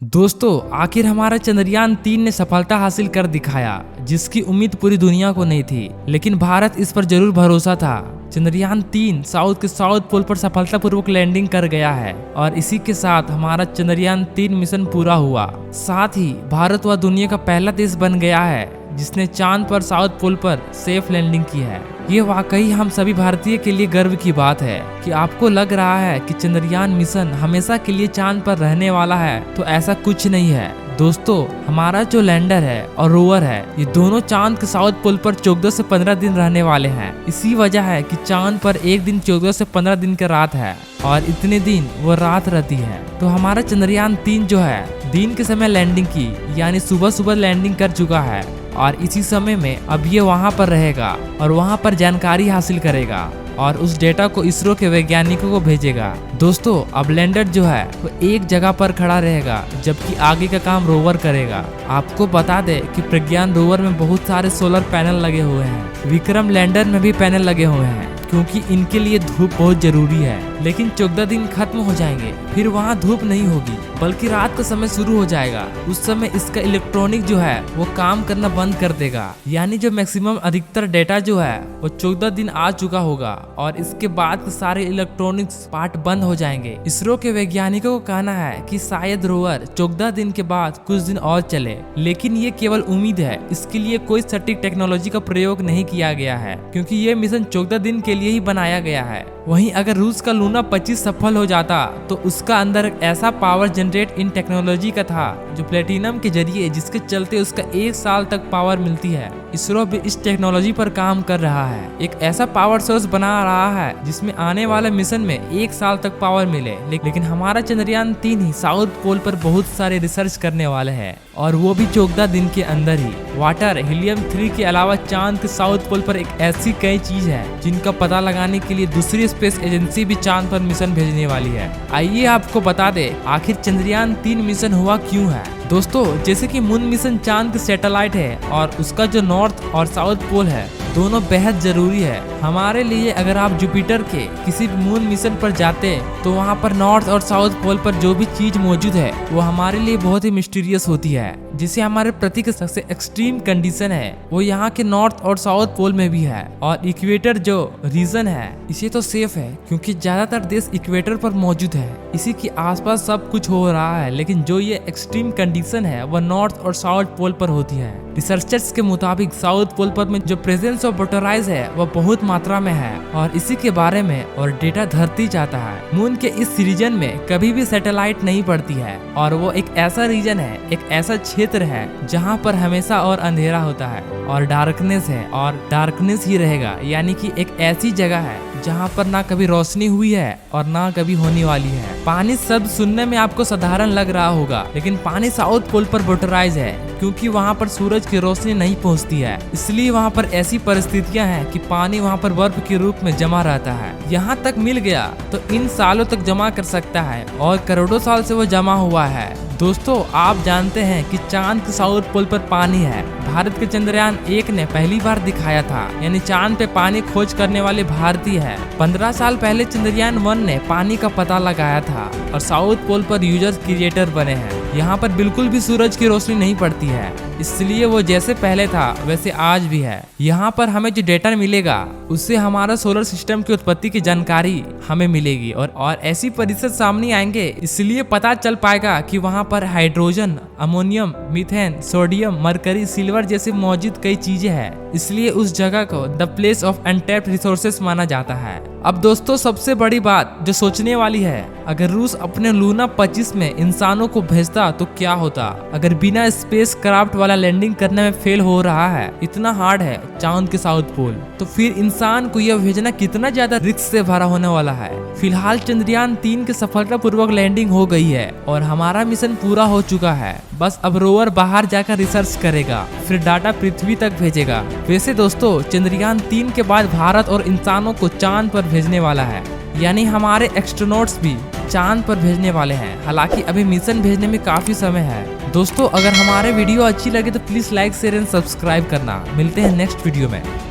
दोस्तों आखिर हमारा चंद्रयान-3 ने सफलता हासिल कर दिखाया, जिसकी उम्मीद पूरी दुनिया को नहीं थी, लेकिन भारत इस पर जरूर भरोसा था। चंद्रयान-3 साउथ के साउथ पोल पर सफलतापूर्वक लैंडिंग कर गया है और इसी के साथ हमारा चंद्रयान-3 मिशन पूरा हुआ। साथ ही भारत वह दुनिया का पहला देश बन गया है जिसने चांद पर साउथ पोल पर सेफ लैंडिंग की है। ये वाकई हम सभी भारतीय के लिए गर्व की बात है कि आपको लग रहा है कि चंद्रयान मिशन हमेशा के लिए चांद पर रहने वाला है, तो ऐसा कुछ नहीं है। दोस्तों हमारा जो लैंडर है और रोवर है, ये दोनों चांद के साउथ पोल पर 14 से 15 दिन रहने वाले हैं। इसी वजह है कि चांद पर एक दिन 14 से 15 दिन का रात है और इतने दिन वो रात रहती है। तो हमारा चंद्रयान-3 जो है दिन के समय लैंडिंग की, यानी सुबह सुबह लैंडिंग कर चुका है और इसी समय में अब ये वहाँ पर रहेगा और वहाँ पर जानकारी हासिल करेगा और उस डेटा को इसरो के वैज्ञानिकों को भेजेगा। दोस्तों अब लैंडर जो है वो एक जगह पर खड़ा रहेगा जबकि आगे का काम रोवर करेगा। आपको बता दे कि प्रज्ञान रोवर में बहुत सारे सोलर पैनल लगे हुए हैं। विक्रम लैंडर में भी पैनल लगे हुए हैं क्योंकि इनके लिए धूप बहुत जरूरी है। लेकिन 14 दिन खत्म हो जाएंगे, फिर वहाँ धूप नहीं होगी बल्कि रात का समय शुरू हो जाएगा। उस समय इसका इलेक्ट्रॉनिक जो है वो काम करना बंद कर देगा, यानी जो मैक्सिमम अधिकतर डेटा जो है वो 14 दिन आ चुका होगा और इसके बाद सारे इलेक्ट्रॉनिक्स पार्ट बंद हो जाएंगे। इसरो के वैज्ञानिकों को कहना है कि शायद रोवर 14 दिन के बाद कुछ दिन और चले, लेकिन ये केवल उम्मीद है। इसके लिए कोई सटीक टेक्नोलॉजी का प्रयोग नहीं किया गया है क्योंकि ये मिशन 14 दिन के लिए ही बनाया गया है। वहीं अगर रूस का लूना 25 सफल हो जाता तो उसका अंदर एक ऐसा पावर जनरेट इन टेक्नोलॉजी का था जो प्लेटिनम के जरिए, जिसके चलते उसका 1 साल तक पावर मिलती है। इसरो भी इस टेक्नोलॉजी पर काम कर रहा है, एक ऐसा पावर सोर्स बना रहा है जिसमें आने वाले मिशन में 1 साल तक पावर मिले। लेकिन हमारा चंद्रयान-3 ही साउथ पोल पर बहुत सारे रिसर्च करने वाले हैं और वो भी 14 दिन के अंदर ही। वाटर, हीलियम-3 के अलावा चांद के साउथ पोल पर एक ऐसी कई चीज है जिनका पता लगाने के लिए दूसरी स्पेस एजेंसी भी चांद पर मिशन भेजने वाली है। आइए आपको बता दे आखिर चंद्रयान-3 मिशन हुआ क्यों है। दोस्तों जैसे कि मून मिशन चांद के सैटेलाइट है और उसका जो नॉर्थ और साउथ पोल है दोनों बेहद जरूरी है हमारे लिए। अगर आप जुपिटर के किसी भी मून मिशन पर जाते तो वहाँ पर नॉर्थ और साउथ पोल पर जो भी चीज मौजूद है वो हमारे लिए बहुत ही मिस्टीरियस होती है। जिसे हमारे पृथ्वी के सबसे एक्सट्रीम कंडीशन है वो यहाँ के नॉर्थ और साउथ पोल में भी है। और इक्वेटर जो रीजन है इसे तो सेफ है क्योंकि ज्यादातर देश इक्वेटर पर मौजूद है, इसी के आसपास सब कुछ हो रहा है। लेकिन जो ये एक्सट्रीम कंडीशन है वह नॉर्थ और साउथ पोल पर होती है। रिसर्चर्स के मुताबिक साउथ पोल पर में जो प्रेजेंस ऑफ वाटर आइस है वह बहुत मात्रा में है और इसी के बारे में और डेटा धरती चाहता है। मून के इस रीजन में कभी भी सैटेलाइट नहीं पड़ती है और वो एक ऐसा रीजन है, एक ऐसा क्षेत्र है जहाँ पर हमेशा और अंधेरा होता है और डार्कनेस है और डार्कनेस ही रहेगा। यानी कि एक ऐसी जगह है जहाँ पर ना कभी रोशनी हुई है और ना कभी होने वाली है। पानी शब्द सुनने में आपको साधारण लग रहा होगा, लेकिन पानी साउथ पोल पर वाटराइज है क्योंकि वहाँ पर सूरज की रोशनी नहीं पहुँचती है, इसलिए वहाँ पर ऐसी परिस्थितियाँ हैं कि पानी वहाँ पर बर्फ के रूप में जमा रहता है। यहाँ तक मिल गया तो इन सालों तक जमा कर सकता है और करोड़ों साल से वो जमा हुआ है। दोस्तों आप जानते हैं कि चांद के साउथ पोल पर पानी है। भारत के चंद्रयान-1 ने पहली बार दिखाया था, यानी चांद पे पानी खोज करने वाले भारतीय है। 15 साल पहले चंद्रयान-1 ने पानी का पता लगाया था और साउथ पोल पर यूजर्स क्रिएटर बने हैं। यहाँ पर बिल्कुल भी सूरज की रोशनी नहीं पड़ती है, इसलिए वो जैसे पहले था वैसे आज भी है। यहाँ पर हमें जो डेटा मिलेगा उससे हमारा सोलर सिस्टम की उत्पत्ति की जानकारी हमें मिलेगी और ऐसी परिस्थिति सामने आएंगे, इसलिए पता चल पाएगा कि वहाँ पर hydrogen, ammonium, methane, sodium, mercury, silver जैसे मौजूद कई चीजें हैं। इसलिए उस जगह को the place of untapped resources माना जाता है। अब दोस्तों सबसे बड़ी बात जो सोचने वाली है, अगर रूस अपने लूना 25 में इंसानों को भेजता तो क्या होता। अगर बिना स्पेस क्राफ्ट वाला लैंडिंग करने में फेल हो रहा है, इतना हार्ड है चांद के साउथ पोल, तो फिर इंसान को यह भेजना कितना ज्यादा रिस्क से भरा होने वाला है। फिलहाल चंद्रयान-3 की सफलतापूर्वक लैंडिंग हो गई है और हमारा मिशन पूरा हो चुका है। बस अब रोवर बाहर जाकर रिसर्च करेगा, फिर डाटा पृथ्वी तक भेजेगा। वैसे दोस्तों चंद्रयान-3 के बाद भारत और इंसानों को चांद पर भेजने वाला है, यानी हमारे एस्ट्रोनॉट्स भी चांद पर भेजने वाले हैं। हालांकि अभी मिशन भेजने में काफी समय है। दोस्तों अगर हमारे वीडियो अच्छी लगे तो please like, share and subscribe करना। मिलते हैं नेक्स्ट वीडियो में।